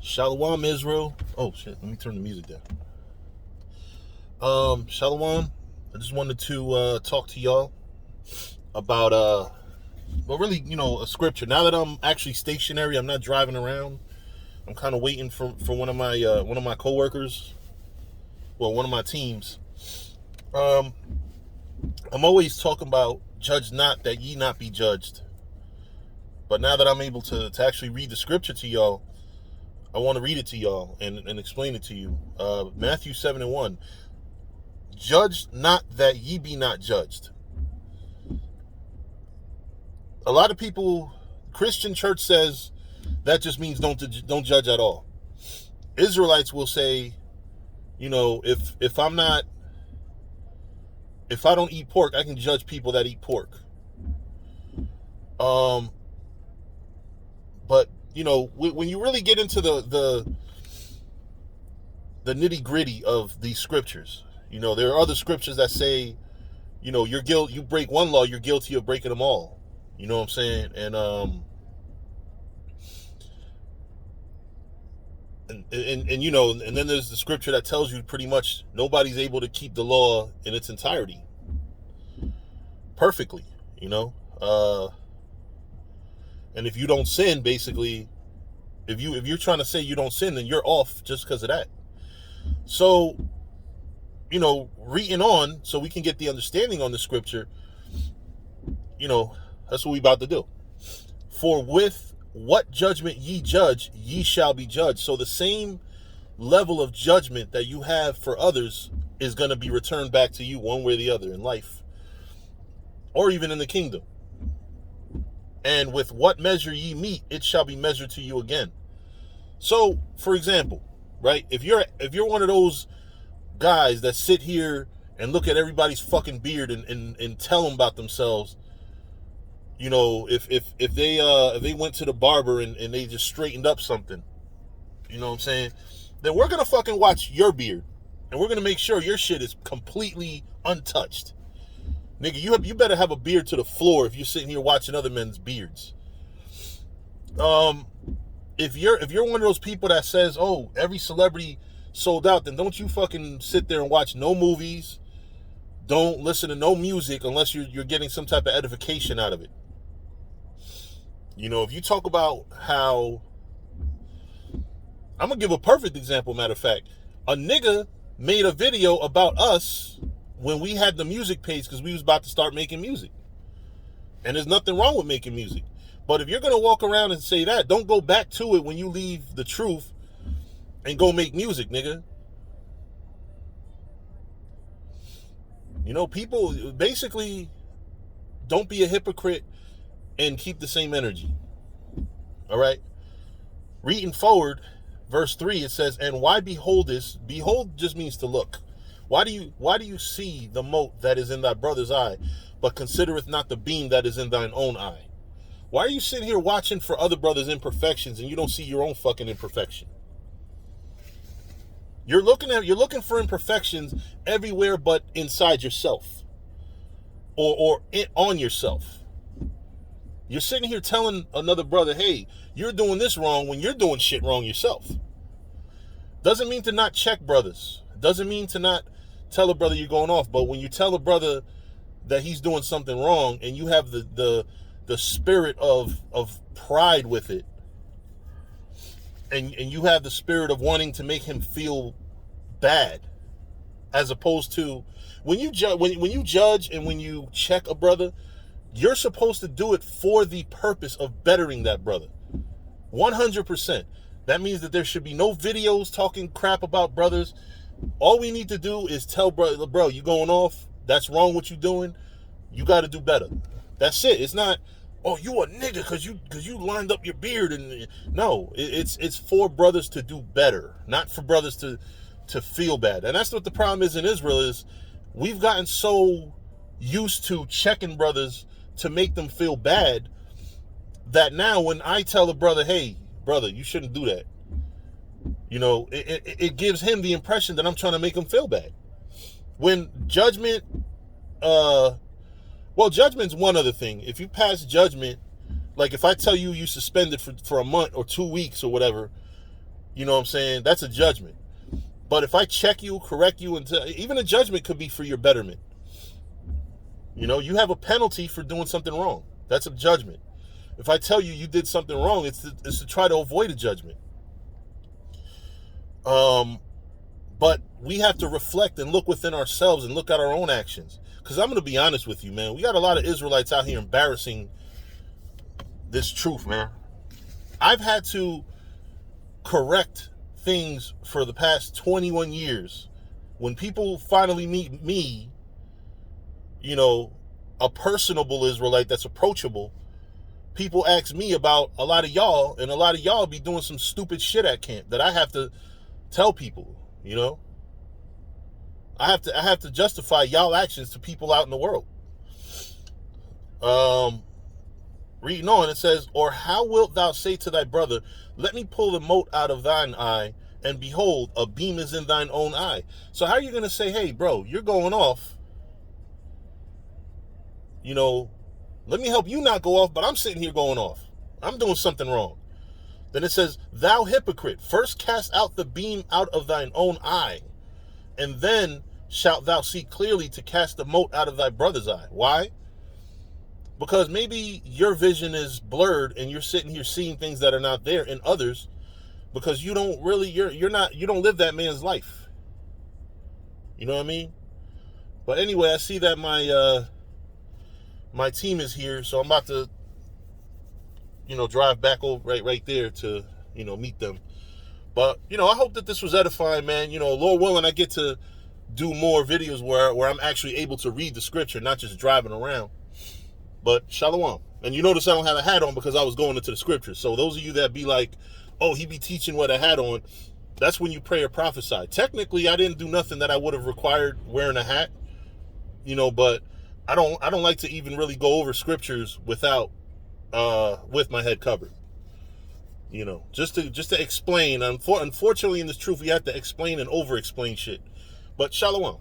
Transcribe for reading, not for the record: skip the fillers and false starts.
Shalom, Israel. Oh shit, let me turn the music down. Shalom. I just wanted to talk to y'all about well, really, a scripture. Now that I'm actually stationary, I'm not driving around. I'm kind of waiting for one of my coworkers, well, one of my teams. Um, I'm always talking about judge not that ye not be judged. But now that I'm able to actually read the scripture to y'all, I want to read it to y'all and explain it to you. Matthew 7:1. Judge not that ye be not judged. A lot of people, Christian church says that just means don't judge at all. Israelites will say, if I don't eat pork, I can judge people that eat pork. But when you really get into the nitty gritty of these scriptures, there are other scriptures that say, you break one law, you're guilty of breaking them all. You know what I'm saying? And then there's the scripture that tells you pretty much nobody's able to keep the law in its entirety perfectly, and if you don't sin, basically, if you're trying to say you don't sin, then you're off just because of that. So, reading on so we can get the understanding on the scripture, that's what we about to do. For with what judgment ye judge, ye shall be judged. So the same level of judgment that you have for others is going to be returned back to you one way or the other in life, or even in the kingdom. And with what measure ye meet, it shall be measured to you again. So, for example, right, if you're one of those guys that sit here and look at everybody's fucking beard and tell them about themselves, if they went to the barber and they just straightened up something, you know what I'm saying, then we're gonna fucking watch your beard and we're gonna make sure your shit is completely untouched. Nigga, you better have a beard to the floor if you're sitting here watching other men's beards. If you're one of those people that says, oh, every celebrity sold out, then don't you fucking sit there and watch no movies. Don't listen to no music unless you're getting some type of edification out of it. If you talk about how, I'm gonna give a perfect example, matter of fact. A nigga made a video about us when we had the music page because we was about to start making music. And there's nothing wrong with making music. But if you're gonna walk around and say that, don't go back to it when you leave the truth and go make music, nigga. People basically don't be a hypocrite and keep the same energy. All right. Reading forward, verse 3, it says, and why behold this? Behold just means to look. Why do you see the mote that is in thy brother's eye, but considereth not the beam that is in thine own eye? Why are you sitting here watching for other brothers' imperfections and you don't see your own fucking imperfection? You're looking for imperfections everywhere but inside yourself, or on yourself. You're sitting here telling another brother, hey, you're doing this wrong when you're doing shit wrong yourself. Doesn't mean to not check brothers. Doesn't mean to not tell a brother you're going off. But when you tell a brother that he's doing something wrong and you have the spirit of pride with it, and you have the spirit of wanting to make him feel bad, as opposed to when you judge and when you check a brother, you're supposed to do it for the purpose of bettering that brother. 100%. That means that there should be no videos talking crap about brothers. All we need to do is tell bro, you going off. That's wrong what you doing. You got to do better. That's it. It's not, oh, you a nigga because you lined up your beard. And no, it's for brothers to do better, not for brothers to feel bad. And that's what the problem is in Israel is we've gotten so used to checking brothers to make them feel bad that now when I tell a brother, hey, brother, you shouldn't do that, it gives him the impression that I'm trying to make him feel bad. When judgment, judgment's one other thing. If you pass judgment, like if I tell you suspended for a month or 2 weeks or whatever, You know what I'm saying? That's a judgment. But if I check you, correct you, and even a judgment could be for your betterment. You know, you have a penalty for doing something wrong. That's a judgment. If I tell you you did something wrong, it's to try to avoid a judgment. But we have to reflect and look within ourselves and look at our own actions. Because I'm going to be honest with you, man. We got a lot of Israelites out here embarrassing this truth, man. I've had to correct things for the past 21 years. When people finally meet me, you know, a personable Israelite that's approachable, people ask me about a lot of y'all, and a lot of y'all be doing some stupid shit at camp that I have to tell people, you know. I have to justify y'all actions to people out in the world. Reading on, it says, or how wilt thou say to thy brother, let me pull the mote out of thine eye, and behold, a beam is in thine own eye. So how are you going to say, hey, bro, you're going off, you know, let me help you not go off, but I'm sitting here going off. I'm doing something wrong. Then it says, thou hypocrite, first cast out the beam out of thine own eye, and then shalt thou see clearly to cast the mote out of thy brother's eye. Why? Because maybe your vision is blurred and you're sitting here seeing things that are not there in others, because you don't really, you don't live that man's life. You know what I mean? But anyway, I see that my team is here, so I'm about to, you know, drive back over right there to, you know, meet them. But, you know, I hope that this was edifying, man. You know, Lord willing, I get to do more videos where I'm actually able to read the scripture, not just driving around. But shalom. And you notice I don't have a hat on because I was going into the scriptures. So those of you that be like, oh, he be teaching with a hat on, that's when you pray or prophesy. Technically, I didn't do nothing that I would have required wearing a hat, you know, but I don't like to even really go over scriptures without with my head covered. You know, just to explain. Unfortunately, in this truth, we have to explain and over-explain shit. But shalom.